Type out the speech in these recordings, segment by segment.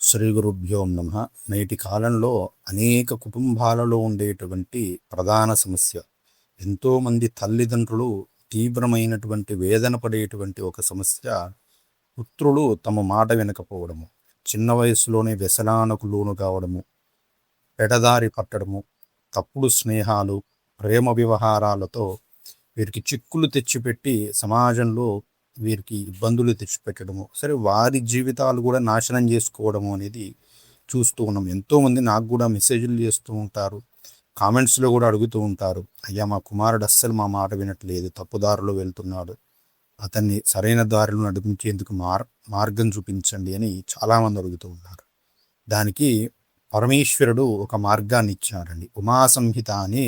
శ్రీ గురుభ్యో నమః. నేటి కాలంలో అనేక కుటుంబాలలో ఉండేటువంటి ప్రధాన సమస్య, ఎంతోమంది తల్లిదండ్రులు తీవ్రమైనటువంటి వేదన పడేటువంటి ఒక సమస్య, పుత్రులు తమ మాట వినకపోవడము, చిన్న వయసులోనే వ్యసనాలకు లోను కావడము, పెడదారి పట్టడము, తప్పుడు స్నేహాలు, ప్రేమ వ్యవహారాలతో వీరికి చిక్కులు తెచ్చిపెట్టి సమాజంలో వీరికి ఇబ్బందులు తెచ్చిపెట్టడము, సరే వారి జీవితాలు కూడా నాశనం చేసుకోవడము అనేది చూస్తూ ఉన్నాం. ఎంతోమంది నాకు కూడా మెసేజ్లు చేస్తూ ఉంటారు, కామెంట్స్లో కూడా అడుగుతూ ఉంటారు, అయ్యా మా కుమారుడు అస్సలు మా మాట వినట్లేదు, తప్పుదారిలో వెళ్తున్నాడు, అతన్ని సరైన దారిలో నడిపించేందుకు మార్గం చూపించండి అని చాలామంది అడుగుతూ ఉన్నారు. దానికి పరమేశ్వరుడు ఒక మార్గాన్ని ఇచ్చారండి. ఉమా సంహిత అని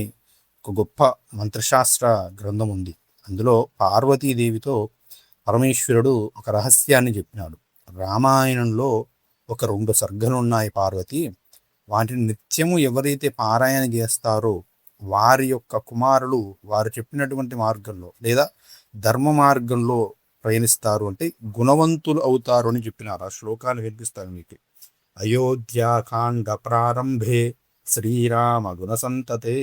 ఒక గొప్ప మంత్రశాస్త్ర గ్రంథం ఉంది. అందులో పార్వతీదేవితో పరమేశ్వరుడు ఒక రహస్యాన్ని చెప్పినాడు. రామాయణంలో ఒక 2 సర్గలు ఉన్నాయి పార్వతి, వాటిని నిత్యము ఎవరైతే పారాయణ చేస్తారో వారి యొక్క కుమారులు వారు చెప్పినటువంటి మార్గంలో లేదా ధర్మ మార్గంలో ప్రయాణిస్తారు, అంటే గుణవంతులు అవుతారు అని చెప్పినారు. ఆ శ్లోకాలు వినిపిస్తాను మీకు. అయోధ్యాకాండ ప్రారంభే శ్రీరామ గుణసంతతే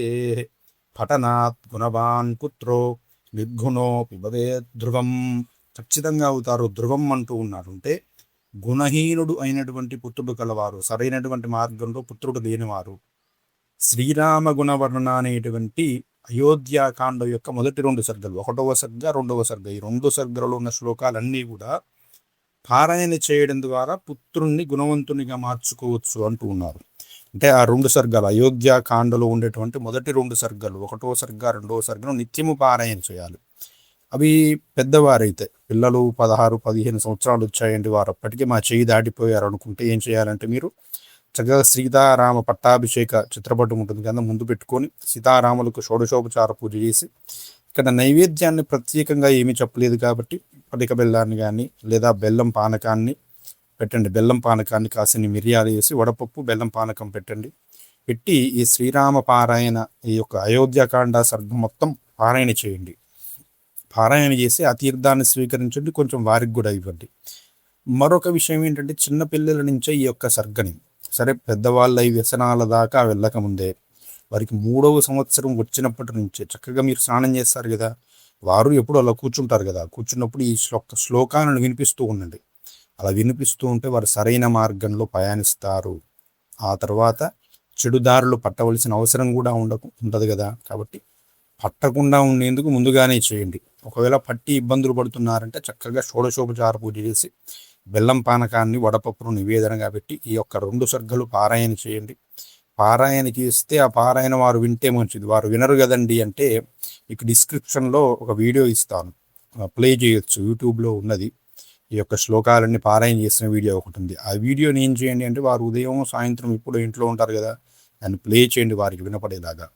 పఠనాత్ గుణవాన్ పుత్రో నిర్గుణో పిబవే ధ్రువం. ఖచ్చితంగా అవుతారు, ధ్రువం అంటూ ఉన్నారు. అంటే గుణహీనుడు అయినటువంటి పుత్రుడు కలవారు, సరైనటువంటి మార్గంలో పుత్రుడు లేనివారు. శ్రీరామ గుణవర్ణన అనేటువంటి అయోధ్యాకాండ యొక్క మొదటి 2 సర్గలు, 1వ సర్గ 2వ సర్గ, ఈ 2 సర్గలలో ఉన్న శ్లోకాలన్నీ కూడా పారాయణ చేయడం ద్వారా పుత్రుణ్ణి గుణవంతునిగా మార్చుకోవచ్చు అంటూ ఉన్నారు. అంటే ఆ 2 సర్గలు, అయోధ్యాకాండలో ఉండేటువంటి మొదటి 2 సర్గలు, 1వ సర్గ 2వ సర్గను నిత్యము పారాయణ చేయాలి. అవి పెద్దవారైతే, పిల్లలు 16-15 సంవత్సరాలు వచ్చాయండి, వారు అప్పటికీ మా చేయి దాటిపోయారు అనుకుంటే ఏం చేయాలంటే, మీరు చక్కగా సీతారామ పట్టాభిషేక చిత్రపటం ఉంటుంది కదా, ముందు పెట్టుకొని సీతారాములకు షోడశోపచార పూజ చేసి, ఇక్కడ నైవేద్యాన్ని ప్రత్యేకంగా ఏమీ చెప్పలేదు కాబట్టి పటిక బెల్లాన్ని కానీ లేదా బెల్లం పానకాన్ని పెట్టండి. బెల్లం పానకాన్ని కాసిని మిరియాలు వేసి వడపప్పు బెల్లం పానకం పెట్టండి. పెట్టి ఈ శ్రీరామ పారాయణ, ఈ యొక్క అయోధ్యాకాండ సర్గం మొత్తం పారాయణ చేయండి. పారాయణ చేసి ఆ తీర్థాన్ని స్వీకరించండి, కొంచెం వారికి కూడా ఇవ్వండి. మరొక విషయం ఏంటంటే, చిన్నపిల్లల నుంచే ఈ యొక్క సర్గని, సరే పెద్దవాళ్ళ ఈ వ్యసనాల దాకా వెళ్ళకముందే వారికి 3వ సంవత్సరం వచ్చినప్పటి నుంచే చక్కగా మీరు స్నానం చేస్తారు కదా, వారు ఎప్పుడు అలా కూర్చుంటారు కదా, కూర్చున్నప్పుడు ఈ శ్లోకాలను వినిపిస్తూ ఉండండి. అలా వినిపిస్తూ ఉంటే వారు సరైన మార్గంలో ప్రయాణిస్తారు. ఆ తర్వాత చెడుదారులు పట్టవలసిన అవసరం కూడా ఉండదు కదా. కాబట్టి పట్టకుండా ఉండేందుకు ముందుగానే చేయండి. ఒకవేళ పట్టి ఇబ్బందులు పడుతున్నారంటే చక్కగా షోడశోపచార పూజ చేసి బెల్లం పానకాన్ని వడపప్పును నివేదనగా పెట్టి ఈ యొక్క 2 సర్గలు పారాయణ చేయండి. పారాయణ చేస్తే ఆ పారాయణ వారు వింటే మంచిది. వారు వినరు కదండి అంటే మీకు డిస్క్రిప్షన్లో ఒక వీడియో ఇస్తాను, ప్లే చేయొచ్చు, యూట్యూబ్లో ఉన్నది. ఈ యొక్క శ్లోకాలన్నీ పారాయణ చేసిన వీడియో ఒకటి ఉంది. ఆ వీడియోని ఏం చేయండి అంటే, వారు ఉదయం సాయంత్రం ఇప్పుడు ఇంట్లో ఉంటారు కదా, దాన్ని ప్లే చేయండి వారికి వినపడేలాగా.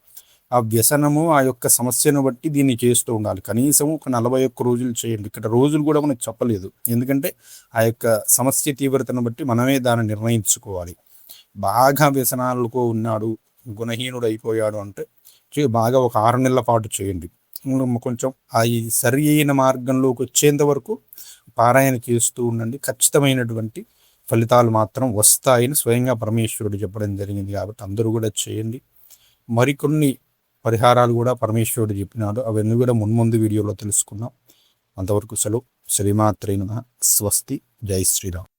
ఆ వ్యసనము, ఆ యొక్క సమస్యను బట్టి దీన్ని చేస్తూ ఉండాలి. కనీసం ఒక 41 రోజులు చేయండి. ఇక్కడ రోజులు కూడా మనకు చెప్పలేదు, ఎందుకంటే ఆ యొక్క సమస్య తీవ్రతను బట్టి మనమే దాన్ని నిర్ణయించుకోవాలి. బాగా వ్యసనాలకు ఉన్నాడు, గుణహీనుడు అయిపోయాడు అంటే బాగా ఒక 6 నెలల పాటు చేయండి. కొంచెం ఆ ఈ సరి అయిన మార్గంలోకి వచ్చేంత వరకు పారాయణ చేస్తూ ఉండండి. ఖచ్చితమైనటువంటి ఫలితాలు మాత్రం వస్తాయని స్వయంగా పరమేశ్వరుడు చెప్పడం జరిగింది. కాబట్టి అందరూ కూడా చేయండి. మరికొన్ని పరిహారాలు కూడా పరమేశ్వరుడు చెప్పినాడు, అవన్నీ కూడా మున్ముందు వీడియోలో తెలుసుకుందాం. అంతవరకు సెలవు. శ్రీమాత్రే నమః. స్వస్తి. జై శ్రీరామ్.